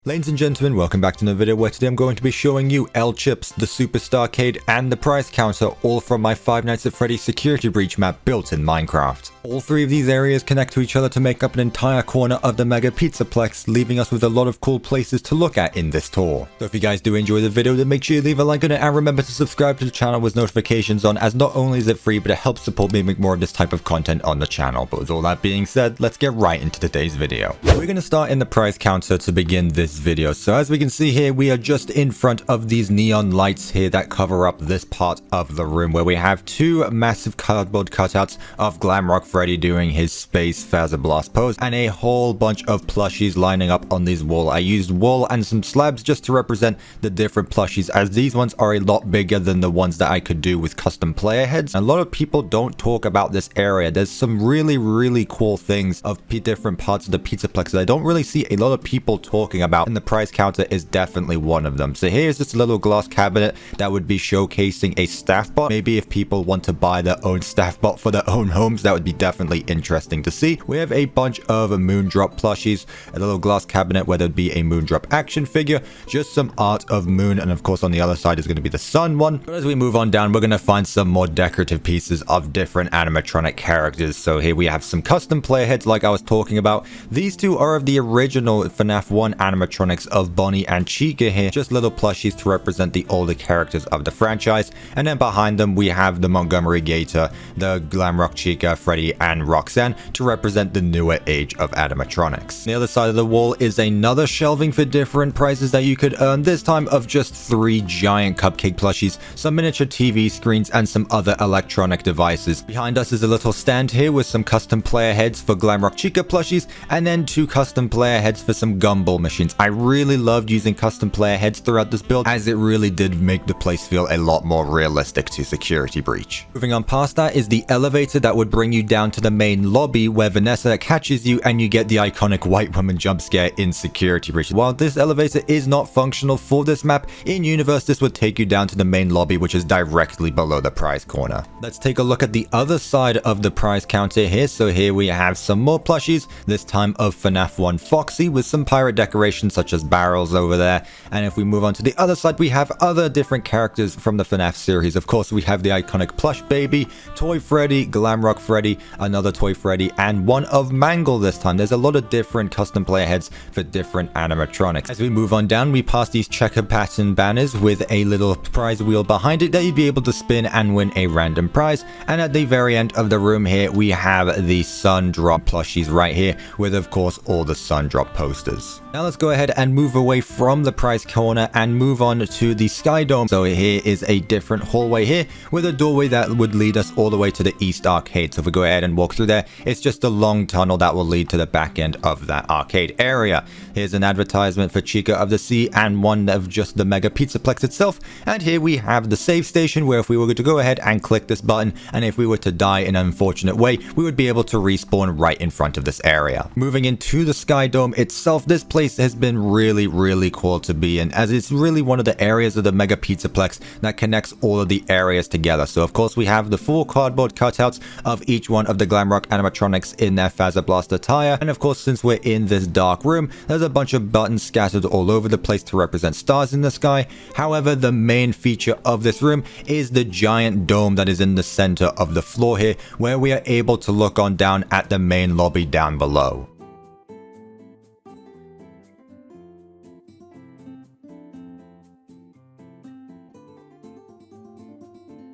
Ladies and gentlemen, welcome back to another video where today I'm going to be showing you L-Chips, the SuperStarcade, and the price counter, all from my Five Nights at Freddy's security breach map built in Minecraft. All three of these areas connect to each other to make up an entire corner of the mega Pizzaplex, leaving us with a lot of cool places to look at in this tour. So if you guys do enjoy the video, then make sure you leave a like on it and remember to subscribe to the channel with notifications on, as not only is it free, but it helps support me make more of this type of content on the channel. But with all that being said, let's get right into today's video. We're going to start in the price counter to begin this video. So as we can see here, we are just in front of these neon lights here that cover up this part of the room, where we have two massive cardboard cutouts of Glamrock Freddy doing his space phaser blast pose, and a whole bunch of plushies lining up on these wall. I used wool and some slabs just to represent the different plushies, as these ones are a lot bigger than the ones that I could do with custom player heads. A lot of people don't talk about this area. There's some really cool things of different parts of the Pizzaplex that I don't really see a lot of people talking about, and the price counter is definitely one of them. So here's just a little glass cabinet that would be showcasing a staff bot. Maybe if people want to buy their own staff bot for their own homes, that would be definitely interesting to see. We have a bunch of Moondrop plushies, a little glass cabinet where there'd be a Moondrop action figure, just some art of Moon, and of course on the other side is going to be the sun one. But as we move on down, we're going to find some more decorative pieces of different animatronic characters. So here we have some custom player heads like I was talking about. These two are of the original FNAF 1 animatronics of Bonnie and Chica here, just little plushies to represent the older characters of the franchise. And then behind them we have the Montgomery Gator, the Glamrock Chica, Freddy, and Roxanne to represent the newer age of animatronics. On the other side of the wall is another shelving for different prizes that you could earn, this time of just 3 giant cupcake plushies, some miniature TV screens, and some other electronic devices. Behind us is a little stand here with some custom player heads for Glamrock Chica plushies, and then 2 custom player heads for some gumball machines. I really loved using custom player heads throughout this build, as it really did make the place feel a lot more realistic to security breach. Moving on past that is the elevator that would bring you down to the main lobby, where Vanessa catches you and you get the iconic white woman jump scare in security breach. While this elevator is not functional for this map, in universe this would take you down to the main lobby, which is directly below the prize corner. Let's take a look at the other side of the prize counter here. So here we have some more plushies, this time of FNAF 1 Foxy, with some pirate decorations such as barrels over there. And if we move on to the other side, we have other different characters from the FNAF series. Of course, we have the iconic plush baby, Toy Freddy, Glamrock Freddy, another Toy Freddy, and one of Mangle this time. There's a lot of different custom player heads for different animatronics. As we move on down, we pass these checker pattern banners with a little prize wheel behind it that you'd be able to spin and win a random prize. And at the very end of the room here, we have the Sun Drop plushies right here, with of course all the Sun Drop posters. Now let's go ahead and move away from the prize corner and move on to the Sky Dome. So here is a different hallway here with a doorway that would lead us all the way to the East Arcade. So if we go ahead and walk through there, it's just a long tunnel that will lead to the back end of that arcade area. Here's an advertisement for Chica of the Sea and one of just the mega Pizzaplex itself. And here we have the save station, where if we were to go ahead and click this button, and if we were to die in an unfortunate way, we would be able to respawn right in front of this area. Moving into the Sky Dome itself, this place has been really cool to be in, as it's really one of the areas of the mega Pizzaplex that connects all of the areas together. So of course we have the 4 cardboard cutouts of each one of the Glamrock animatronics in their phaser blast attire, and of course since we're in this dark room, there's a bunch of buttons scattered all over the place to represent stars in the sky. However, the main feature of this room is the giant dome that is in the center of the floor here, where we are able to look on down at the main lobby down below.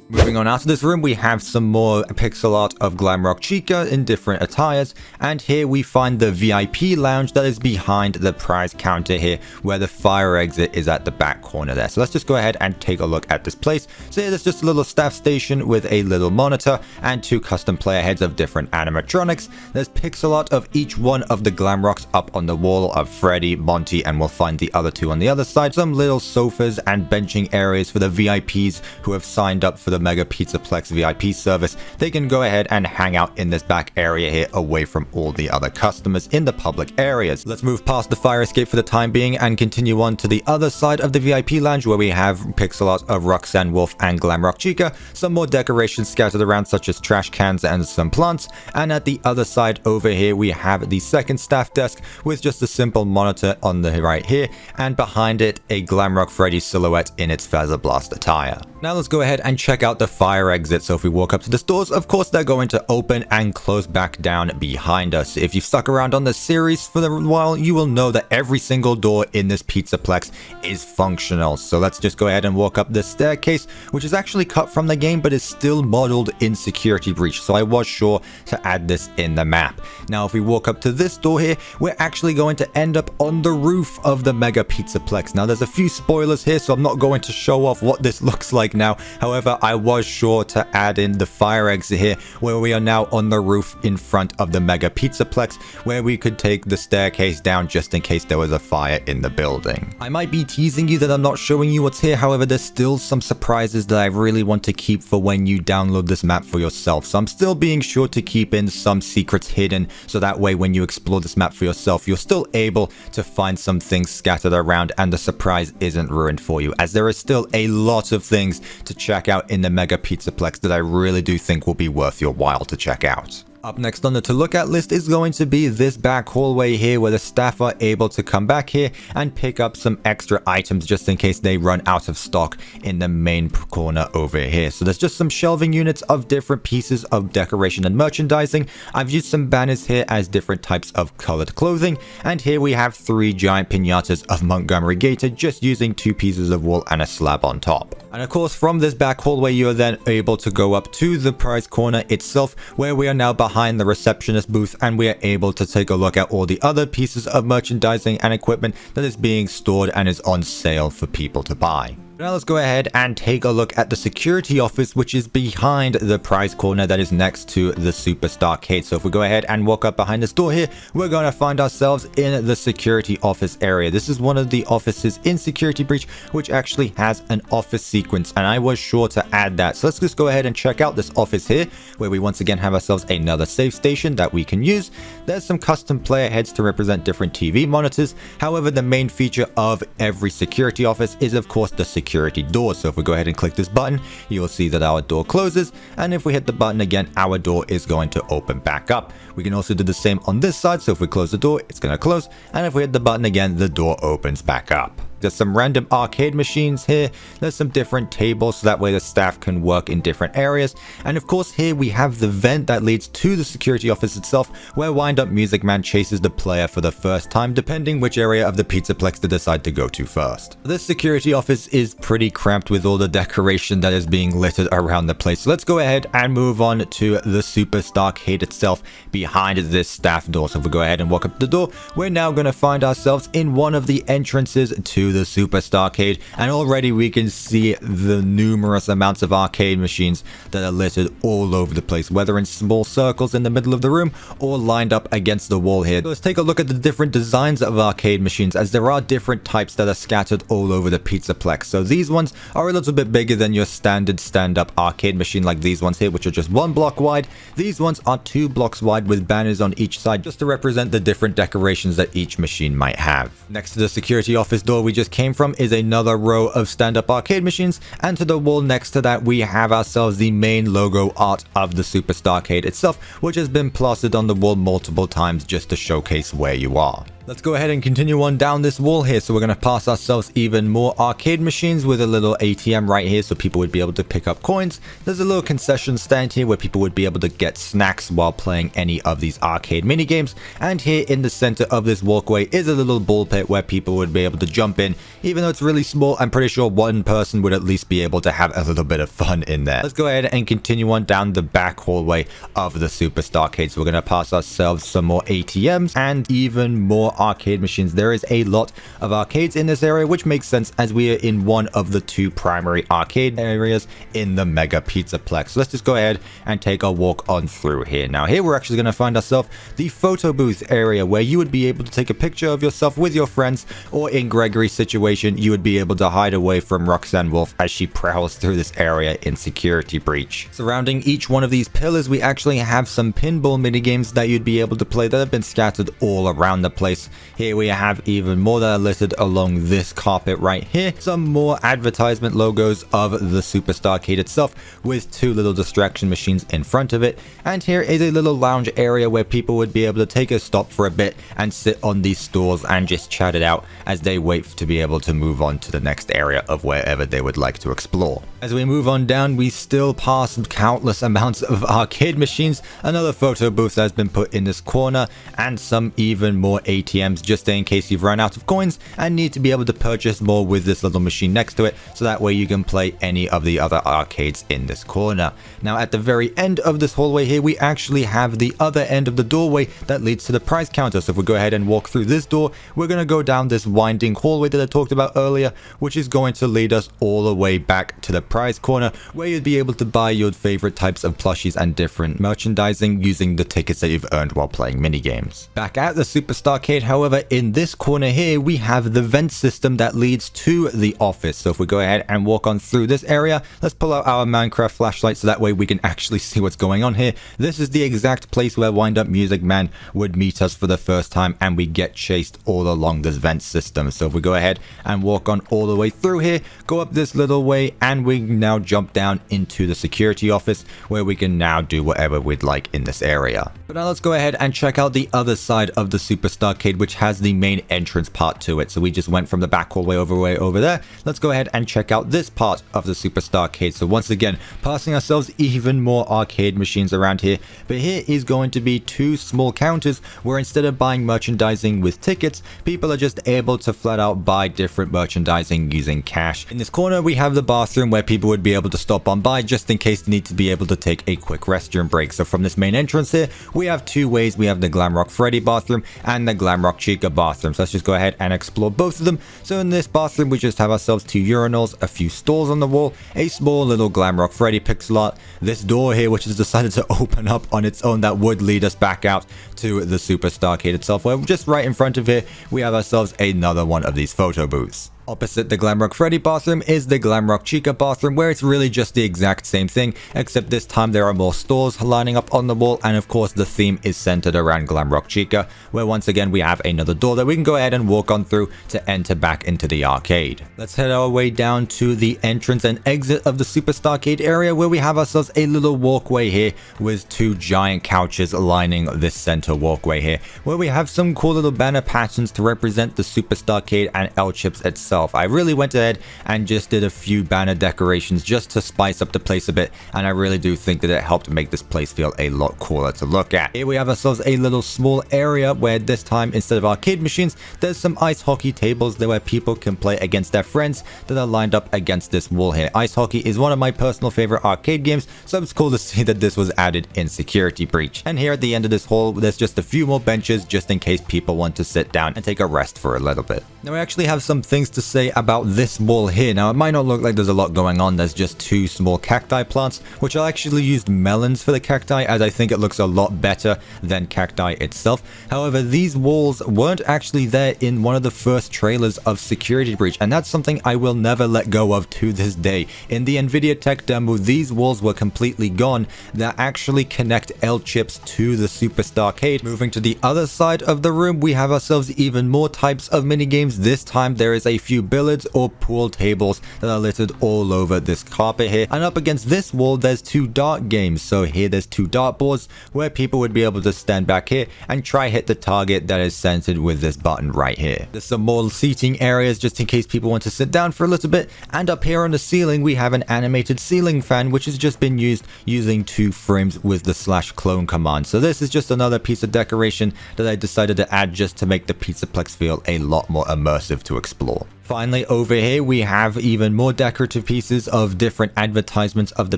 Moving on out of this room, we have some more pixel art of Glamrock Chica in different attires, and here we find the VIP Lounge that is behind the prize counter here, where the fire exit is at the back corner there. So let's just go ahead and take a look at this place. So here there's just a little staff station with a little monitor and 2 custom player heads of different animatronics. There's pixel art of each one of the Glamrocks up on the wall of Freddy, Monty, and we'll find the other 2 on the other side. Some little sofas and benching areas for the VIPs who have signed up for the the Mega Pizzaplex VIP service, they can go ahead and hang out in this back area here away from all the other customers in the public areas. Let's move past the fire escape for the time being and continue on to the other side of the VIP Lounge, where we have pixel art of Roxanne Wolf and Glamrock Chica, some more decorations scattered around such as trash cans and some plants, and at the other side over here we have the second staff desk with just a simple monitor on the right here, and behind it a Glamrock Freddy silhouette in its Feather Blast attire. Now let's go ahead and check out the fire exit. So if we walk up to the doors, of course they're going to open and close back down behind us. If you've stuck around on the series for a while, you will know that every single door in this Pizzaplex is functional. So let's just go ahead and walk up this staircase, which is actually cut from the game but is still modeled in Security Breach, so I was sure to add this in the map. Now if we walk up to this door here, we're actually going to end up on the roof of the Mega Pizzaplex. Now there's a few spoilers here, so I'm not going to show off what this looks like now. However, I was sure to add in the fire exit here, where we are now on the roof in front of the Mega Pizzaplex, where we could take the staircase down just in case there was a fire in the building. I might be teasing you that I'm not showing you what's here, however there's still some surprises that I really want to keep for when you download this map for yourself. So I'm still being sure to keep in some secrets hidden, so that way when you explore this map for yourself, you're still able to find some things scattered around and the surprise isn't ruined for you, as there is still a lot of things to check out in the Mega Pizzaplex that I really do think will be worth your while to check out. Up next on the to look at list is going to be this back hallway here, where the staff are able to come back here and pick up some extra items just in case they run out of stock in the main corner over here. So there's just some shelving units of different pieces of decoration and merchandising. I've used some banners here as different types of colored clothing, and here we have 3 giant pinatas of Montgomery Gator, just using 2 pieces of wool and a slab on top. And of course from this back hallway you are then able to go up to the prize corner itself, where we are now behind the receptionist booth, and we are able to take a look at all the other pieces of merchandising and equipment that is being stored and is on sale for people to buy. Now let's go ahead and take a look at the security office, which is behind the prize corner that is next to the SuperStarcade. So if we go ahead and walk up behind this door here, we're going to find ourselves in the security office area. This is one of the offices in Security Breach, which actually has an office sequence, and I was sure to add that. So let's just go ahead and check out this office here, where we once again have ourselves another save station that we can use. There's some custom player heads to represent different TV monitors. However, the main feature of every security office is of course the security door. So if we go ahead and click this button, you will see that our door closes, and if we hit the button again, our door is going to open back up. We can also do the same on this side, so if we close the door, it's going to close, and if we hit the button again, the door opens back up. There's some random arcade machines here. There's some different tables, so that way the staff can work in different areas. And of course here we have the vent that leads to the security office itself, where Wind Up Music Man chases the player for the first time, depending which area of the Pizzaplex they decide to go to first. This security office is pretty cramped with all the decoration that is being littered around the place. So let's go ahead and move on to the SuperStarcade itself behind this staff door. So if we go ahead and walk up the door, we're now going to find ourselves in one of the entrances to the SuperStarcade, and already we can see the numerous amounts of arcade machines that are littered all over the place, whether in small circles in the middle of the room or lined up against the wall here. So let's take a look at the different designs of arcade machines, as there are different types that are scattered all over the Pizzaplex. So these ones are a little bit bigger than your standard stand-up arcade machine, like these ones here, which are just 1 block wide. These ones are 2 blocks wide with banners on each side, just to represent the different decorations that each machine might have. Next to the security office door we just came from is another row of stand-up arcade machines, and to the wall next to that we have ourselves the main logo art of the SuperStarcade itself, which has been plastered on the wall multiple times just to showcase where you are. Let's go ahead and continue on down this wall here. So we're going to pass ourselves even more arcade machines with a little ATM right here, so people would be able to pick up coins. There's a little concession stand here where people would be able to get snacks while playing any of these arcade mini games. And here in the center of this walkway is a little ball pit where people would be able to jump in. Even though it's really small, I'm pretty sure one person would at least be able to have a little bit of fun in there. Let's go ahead and continue on down the back hallway of the SuperStarcade. So we're going to pass ourselves some more ATMs and even more more arcade machines. There is a lot of arcades in this area, which makes sense as we are in one of the 2 primary arcade areas in the Mega Pizzaplex. So let's just go ahead and take a walk on through here. Now here we're actually going to find ourselves the photo booth area, where you would be able to take a picture of yourself with your friends, or in Gregory's situation, you would be able to hide away from Roxanne Wolf as she prowls through this area in Security Breach. Surrounding each one of these pillars, we actually have some pinball minigames that you'd be able to play that have been scattered all around the place. Here we have even more that are listed along this carpet right here. Some more advertisement logos of the SuperStarcade itself, with 2 little distraction machines in front of it. And here is a little lounge area where people would be able to take a stop for a bit and sit on these stools and just chat it out as they wait to be able to move on to the next area of wherever they would like to explore. As we move on down, we still pass countless amounts of arcade machines, another photo booth that has been put in this corner, and some even more ATMs just in case you've run out of coins and need to be able to purchase more with this little machine next to it, so that way you can play any of the other arcades in this corner. Now at the very end of this hallway here, we actually have the other end of the doorway that leads to the prize counter. So if we go ahead and walk through this door, we're going to go down this winding hallway that I talked about earlier, which is going to lead us all the way back to the prize corner, where you'd be able to buy your favorite types of plushies and different merchandising using the tickets that you've earned while playing minigames. Back at the SuperStarcade, however, in this corner here, we have the vent system that leads to the office. So if we go ahead and walk on through this area, let's pull out our Minecraft flashlight so that way we can actually see what's going on here. This is the exact place where Wind Up Music Man would meet us for the first time, and we get chased all along this vent system. So if we go ahead and walk on all the way through here, go up this little way, and we now jump down into the security office, where we can now do whatever we'd like in this area. But now let's go ahead and check out the other side of the SuperStarcade, which has the main entrance part to it. So we just went from the back hallway way over there. Let's go ahead and check out this part of the SuperStarcade. So once again, passing ourselves even more arcade machines around here, but here is going to be 2 small counters where instead of buying merchandising with tickets, people are just able to flat out buy different merchandising using cash. In this corner, we have the bathroom where people would be able to stop on by just in case they need to be able to take a quick restroom break. So from this main entrance here, we have 2 ways. We have the Glamrock Freddy bathroom and the Glamrock Chica bathroom. So let's just go ahead and explore both of them. So in this bathroom, we just have ourselves 2 urinals, a few stalls on the wall, a small little Glamrock Freddy pixel art, this door here which has decided to open up on its own that would lead us back out to the SuperStarcade itself, where just right in front of here we have ourselves another one of these photo booths. Opposite the Glamrock Freddy bathroom is the Glamrock Chica bathroom, where it's really just the exact same thing, except this time there are more stores lining up on the wall, and of course the theme is centered around Glamrock Chica, where once again we have another door that we can go ahead and walk on through to enter back into the arcade. Let's head our way down to the entrance and exit of the SuperStarcade area, where we have ourselves a little walkway here with 2 giant couches lining this center walkway here, where we have some cool little banner patterns to represent the SuperStarcade and L Chips itself. I really went ahead and just did a few banner decorations just to spice up the place a bit, and I really do think that it helped make this place feel a lot cooler to look at. Here we have ourselves a little small area where this time, instead of arcade machines, there's some ice hockey tables there where people can play against their friends that are lined up against this wall here. Ice hockey is one of my personal favorite arcade games, so it's cool to see that this was added in Security Breach. And here at the end of this hall, there's just a few more benches just in case people want to sit down and take a rest for a little bit. Now we actually have some things to say about this wall here. Now it might not look like there's a lot going on. There's just 2 small cacti plants, which I actually used melons for the cacti as I think it looks a lot better than cacti itself. However, these walls weren't actually there in one of the first trailers of Security Breach, and that's something I will never let go of to this day. In the Nvidia Tech demo, these walls were completely gone that actually connect L chips to the SuperStarcade. Moving to the other side of the room, we have ourselves even more types of minigames. This time there is a few billiards or pool tables that are littered all over this carpet here, and up against this wall there's 2 dart games. So here there's 2 dart boards where people would be able to stand back here and try hit the target that is centered with this button right here. There's some more seating areas just in case people want to sit down for a little bit, and up here on the ceiling we have an animated ceiling fan which has just been used using 2 frames with the /clone command. So this is just another piece of decoration that I decided to add just to make the Pizzaplex feel a lot more immersive to explore. Finally, over here we have even more decorative pieces of different advertisements of the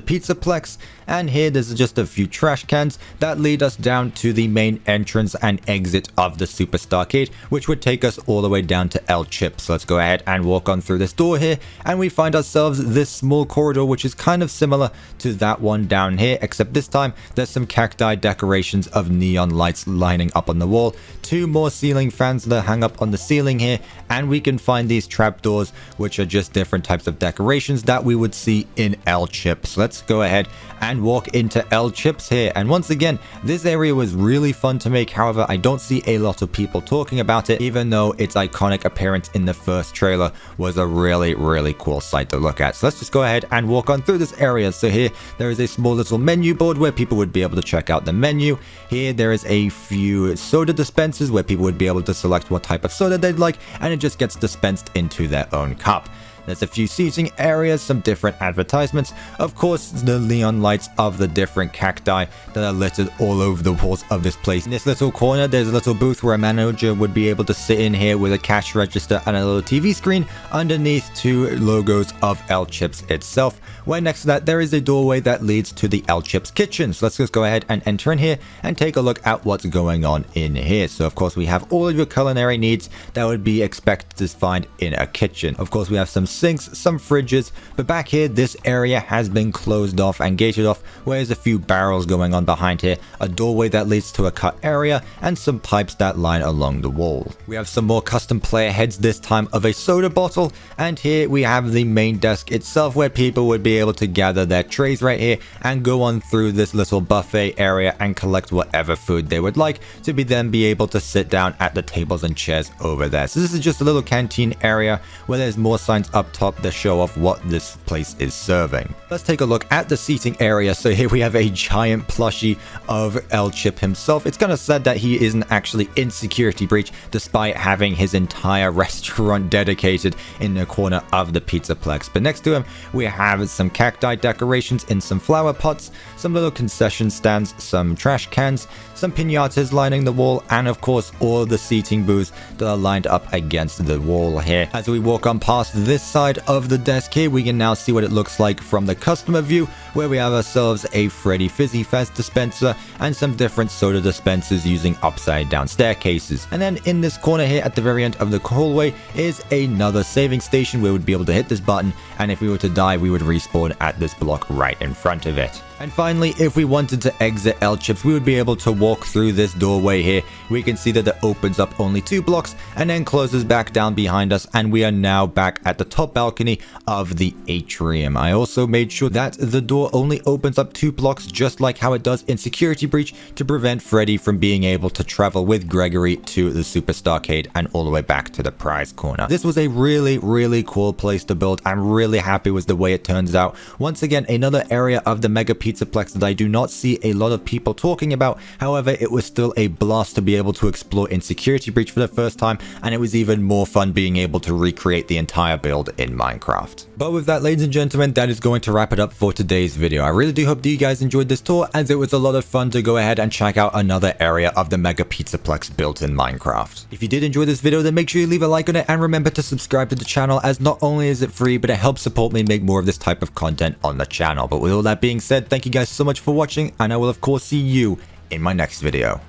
Pizzaplex, and here there's just a few trash cans that lead us down to the main entrance and exit of the SuperStarcade, which would take us all the way down to El Chip. So let's go ahead and walk on through this door here, and we find ourselves this small corridor which is kind of similar to that one down here, except this time there's some cacti decorations of neon lights lining up on the wall, 2 more ceiling fans that hang up on the ceiling here, and we can find these trapdoors, which are just different types of decorations that we would see in El Chips. Let's go ahead and walk into El Chips here. And once again, this area was really fun to make. However, I don't see a lot of people talking about it, even though its iconic appearance in the first trailer was a really cool sight to look at. So let's just go ahead and walk on through this area. So here there is a small little menu board where people would be able to check out the menu. Here there is a few soda dispensers where people would be able to select what type of soda they'd like, and it just gets dispensed into their own cup. There's a few seating areas, some different advertisements, of course the neon lights of the different cacti that are littered all over the walls of this place. In this little corner there's a little booth where a manager would be able to sit in here with a cash register and a little TV screen underneath 2 logos of El Chips itself, where next to that there is a doorway that leads to the El Chips kitchen. So let's just go ahead and enter in here and take a look at what's going on in here. So of course we have all of your culinary needs that would be expected to find in a kitchen. Of course we have some sinks, some fridges, but back here this area has been closed off and gated off, where there's a few barrels going on behind here, a doorway that leads to a cut area, and some pipes that line along the wall. We have some more custom player heads, this time of a soda bottle, and here we have the main desk itself where people would be able to gather their trays right here and go on through this little buffet area and collect whatever food they would like to then be able to sit down at the tables and chairs over there. So this is just a little canteen area where there's more signs up top to show off what this place is serving. Let's take a look at the seating area. So here we have a giant plushie of El Chip himself. It's kind of sad that he isn't actually in security breach despite having his entire restaurant dedicated in the corner of the Pizzaplex. But next to him we have some cacti decorations in some flower pots, some little concession stands, some trash cans, some piñatas lining the wall, and of course all the seating booths that are lined up against the wall here. As we walk on past this side of the desk here, we can now see what it looks like from the customer view, where we have ourselves a Freddy Fizzy Fest dispenser and some different soda dispensers using upside down staircases. And then in this corner here at the very end of the hallway is another saving station where we'd be able to hit this button, and if we were to die we would respawn at this block right in front of it. And finally, if we wanted to exit El Chips, we would be able to walk through this doorway here. We can see that it opens up only 2 blocks and then closes back down behind us, and we are now back at the top balcony of the atrium. I also made sure that the door only opens up 2 blocks, just like how it does in Security Breach, to prevent Freddy from being able to travel with Gregory to the SuperStarcade and all the way back to the prize corner. This was a really cool place to build. I'm really happy with the way it turns out. Once again, another area of the Mega Pizzaplex that I do not see a lot of people talking about. However, it was still a blast to be able to explore in Security Breach for the first time, and it was even more fun being able to recreate the entire build in Minecraft. But with that, ladies and gentlemen, that is going to wrap it up for today's video. I really do hope that you guys enjoyed this tour, as it was a lot of fun to go ahead and check out another area of the Mega Pizzaplex built in Minecraft. If you did enjoy this video, then make sure you leave a like on it, and remember to subscribe to the channel, as not only is it free, but it helps support me make more of this type of content on the channel. But with all that being said, thank you guys so much for watching, and I will of course see you in my next video.